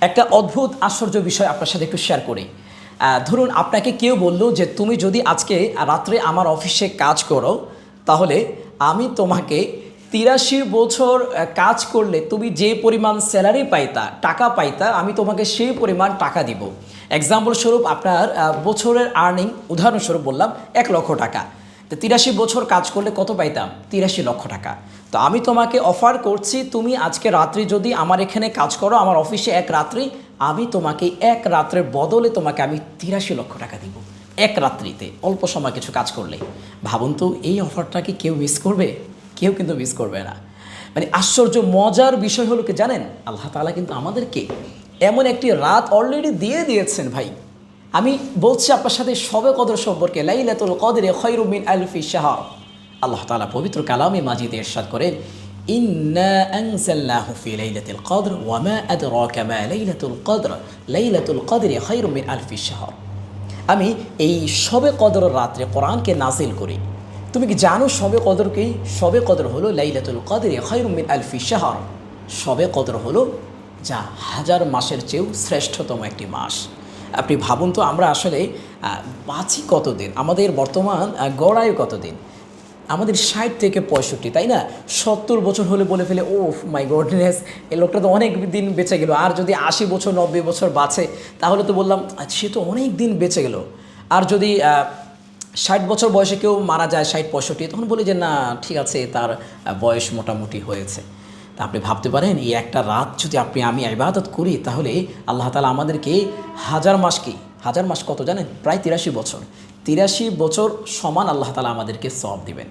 একটা অদ্ভুত আশ্চর্য বিষয় আপনার সাথে একটু শেয়ার করি। ধরুন আপনাকে কেউ বলল যে তুমি যদি আজকে রাত্রে আমার অফিসে কাজ করো তাহলে আমি তোমাকে ৮৩ বছর কাজ করলে তুমি যে পরিমাণ স্যালারি পাইতা, টাকা পাইতা, আমি তোমাকে সেই পরিমাণ টাকা দিব। এক্সাম্পল স্বরূপ আপনার বছরের আর্নিং উদাহরণস্বরূপ বললাম ১ লক্ষ টাকা। তো ৮৩ বছর কাজ করলে কত পাইতাম? ৮৩ লক্ষ টাকা। তো আমি তোমাকে অফার করছি, তুমি আজকে রাত্রি যদি আমার এখানে কাজ করো, আমার অফিসে এক রাত্রি, আমি তোমাকে এক রাত্রের বদলে তোমাকে আমি ৮৩ লক্ষ টাকা দিব এক রাত্রিতে, অল্প সময় কিছু কাজ করলে। ভাবুন তো এই অফারটা কি কেউ মিস করবে? কেউ কিন্তু মিস করবে না। মানে আশ্চর্য মজার বিষয় হলো কি জানেন, আল্লাহ তাআলা কিন্তু আমাদেরকে এমন একটি রাত অলরেডি দিয়ে দিয়েছেন ভাই। আমি বলছি আপনার সাথে শবে কদর সম্পর্কে, লাইলাতুল কদরে খায়রুম মিন আলফি শাহর। আল্লাহ তাআলা পবিত্র কালামে মাজিদে ইরশাদ করেন, ইন্না আনজালনাহু ফি লাইলাতিল কদর ওয়া মা আদরাকা মা লাইলাতুল কদর, লাইলাতুল কদরে খায়রুম মিন আলফি শাহর। আমি এই শবে কদর রাত্রে কোরআনকে নাজিল করি। তুমি কি জানো শবে কদর কি? শবে কদর হলো লাইলাতুল কদরে খায়রুম মিন আলফি শাহর। শবে কদর হলো যা ১০০০ মাসের চেয়েও শ্রেষ্ঠতম একটি মাস। আপনি ভাবুন তো আমরা আসলে বাঁচি কতদিন, আমাদের বর্তমান গড়ায়ু কতদিন? আমাদের ৬০ থেকে ৬৫, তাই না? ৭০ বছর হলে বলে ফেলে, ও মাই গডনেস, এই লোকটা তো অনেক দিন বেঁচে গেল। আর যদি ৮০ বছর ৯০ বছর বাঁচে তাহলে তো বললাম সে তো অনেক দিন বেঁচে গেল। আর যদি ৬০ বছর বয়সে কেউ মারা যায়, ৬০-৬৫, তখন বলি যে না ঠিক আছে, তার বয়স মোটামুটি হয়েছে। তা আপনি ভাবতে পারেন এই একটা রাত যদি আমি ইবাদত করি তাহলে আল্লাহ তাআলা আমাদেরকে ১০০০ মাস, কি ১০০০ মাস কত জানেন? প্রায় ৮৩ বছর। ৮৩ বছর সমান আল্লাহ তাআলা আমাদেরকে সওয়াব দিবেন।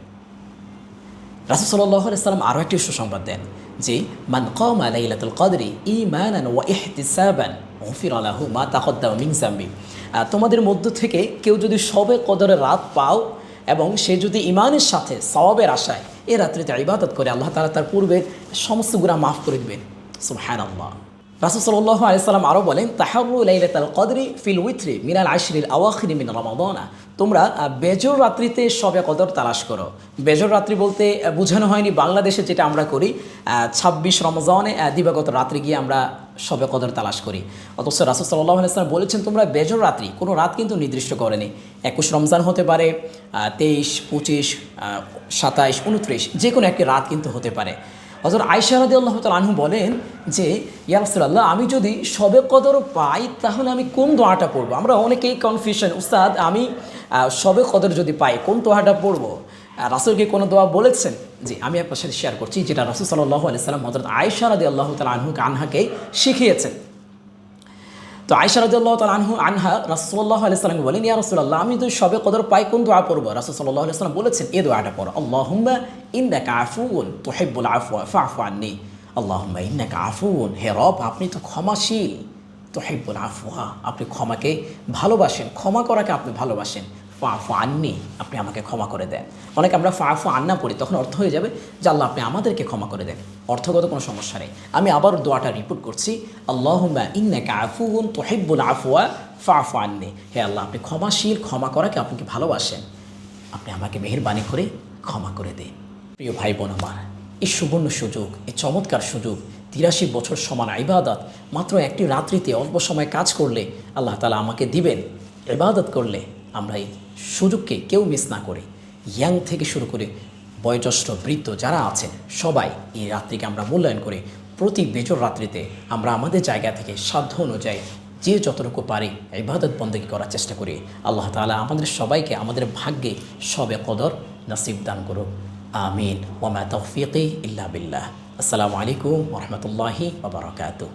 রাসূল সাল্লাল্লাহু আলাইহি ওয়াসাল্লাম আরও একটি সুসংবাদ দেন যে মান কামা লাইলাতুল কদরি ঈমানান ওয়া ইহতিসাবান গুফিরা লাহু মা তাকদ্দামা মিন যামবি। তোমাদের মধ্য থেকে কেউ যদি শবে কদরের রাত পাও এবং সে যদি ঈমানের সাথে সওয়াবের আশায় এ রাত্রিতে ইবাদত করে, আল্লাহ তাআলা তার পূর্বের সমস্ত গুনাহ মাফ করে দিবেন। সুবহানাল্লাহ। রাসূল সাল্লাল্লাহু আলাইহি ওয়াসাল্লাম আরও বলেন, তাহাররু লাইলাতুল কদরি ফিল উইত্রি মিনাল আশরিল আওয়াখিরি মিন রমাদানা। তোমরা বেজর রাত্রিতে শবে কদর তালাশ করো। বেজর রাত্রি বলতে বোঝানো হয়নি বাংলাদেশে যেটা আমরা করি ২৬ রমজানে দিবাগত রাত্রি গিয়ে আমরা শবে কদর তালাশ করি। অথচ রাসূল সাল্লাল্লাহু আলাইহি ওয়াসাল্লাম বলেছেন তোমরা বেজর রাত্রি, কোনো রাত কিন্তু নির্দিষ্ট করেনি। ২১ রমজান হতে পারে, ২৩, ২৫, ২৭, ২৯, যে কোনো একটি রাত কিন্তু হতে পারে। হযরত আয়েশা রাদিয়াল্লাহু তাআলা আনহা বলেন যে ইয়া রাসূলুল্লাহ, আমি যদি শবে কদর পাই তাহলে আমি কোন দোয়াটা পড়ব? আমরা অনেকেই কনফিউশন, উস্তাদ আমি শবে কদর যদি পাই কোন দোয়াটা পড়ব? রাসূলকে কোনো দোয়া বলেছেন? জি, আমি আপনার সাথে শেয়ার করছি যেটা রাসূল সাল্লাল্লাহু আলাইহি ওয়াসাল্লাম হযরত আয়েশা রাদিয়াল্লাহু তাআলা আনহাকে শিখিয়েছেন। তো আয়েশা রাদিয়াল্লাহু তাআলা আনহা রাসূলুল্লাহ আলাইহি সাল্লামকে বলেন, ইয়া রাসূলুল্লাহ, আমি যদি শবে কদর পাই কোন দোয়া পড়ব? রাসূল সাল্লাল্লাহু আলাইহি সাল্লাম বলেছেন এই দোয়াটা পড়ো, আল্লাহুম্মা ইন্নাকা আফুউন তুহিব্বুল আফওয়া ফা'ফু আন্নী। আল্লাহুম্মা ইন্নাকা আফুউন, হে রব আপনি তো ক্ষমাশীল, তুহিব্বুল আফওয়া আপনি ক্ষমাকে ভালোবাসেন, ক্ষমা করাকে আপনি ভালোবাসেন, ফা'ফু আন্নী আপনি আমাকে ক্ষমা করে দেন। অনেকে আমরা ফা'ফু আন্না পড়ি, তখন অর্থ হয়ে যাবে যে আল্লাহ আপনি আমাদেরকে ক্ষমা করে দেন। অর্থগত কোনো সমস্যা নেই। আমি আবার দোয়াটা রিপিট করছি, আল্লাহুম্মা ইন্নাকা আফুউন তুহিব্বুল আফওয়া ফা'ফু আন্নী। হে আল্লাহ আপনি ক্ষমাশীল, ক্ষমা করাকে আপনি কি ভালোবাসেন, আপনি আমাকে মেহেরবানি করে ক্ষমা করে দিন। প্রিয় ভাই বোন আমার, এই সুবর্ণ সুযোগ, এই চমৎকার সুযোগ, ৮৩ বছর সমান ইবাদত মাত্র একটি রাত্রিতে অল্প সময় কাজ করলে আল্লাহ তাআলা আমাকে দিবেন। ইবাদত করলে আমরা এই সুযোগকে কেউ মিস না করে, ইয়াং থেকে শুরু করে বয়োজ্যেষ্ঠ বৃদ্ধ যারা আছেন সবাই এই রাত্রিকে আমরা মূল্যায়ন করে প্রতি বেজর রাত্রিতে আমরা আমাদের জায়গা থেকে সাধ্য অনুযায়ী যে যতটুকু পারি ইবাদত বন্দেগী করার চেষ্টা করি। আল্লাহ তাআলা আমাদের সবাইকে আমাদের ভাগ্যে শবে কদর নসিব দান করুক। আমিন। ওয়া মা তাওফীকি ইল্লা বিল্লাহ। আসসালামু আলাইকুম ওয়া রাহমাতুল্লাহি ওয়া বারাকাতুহু।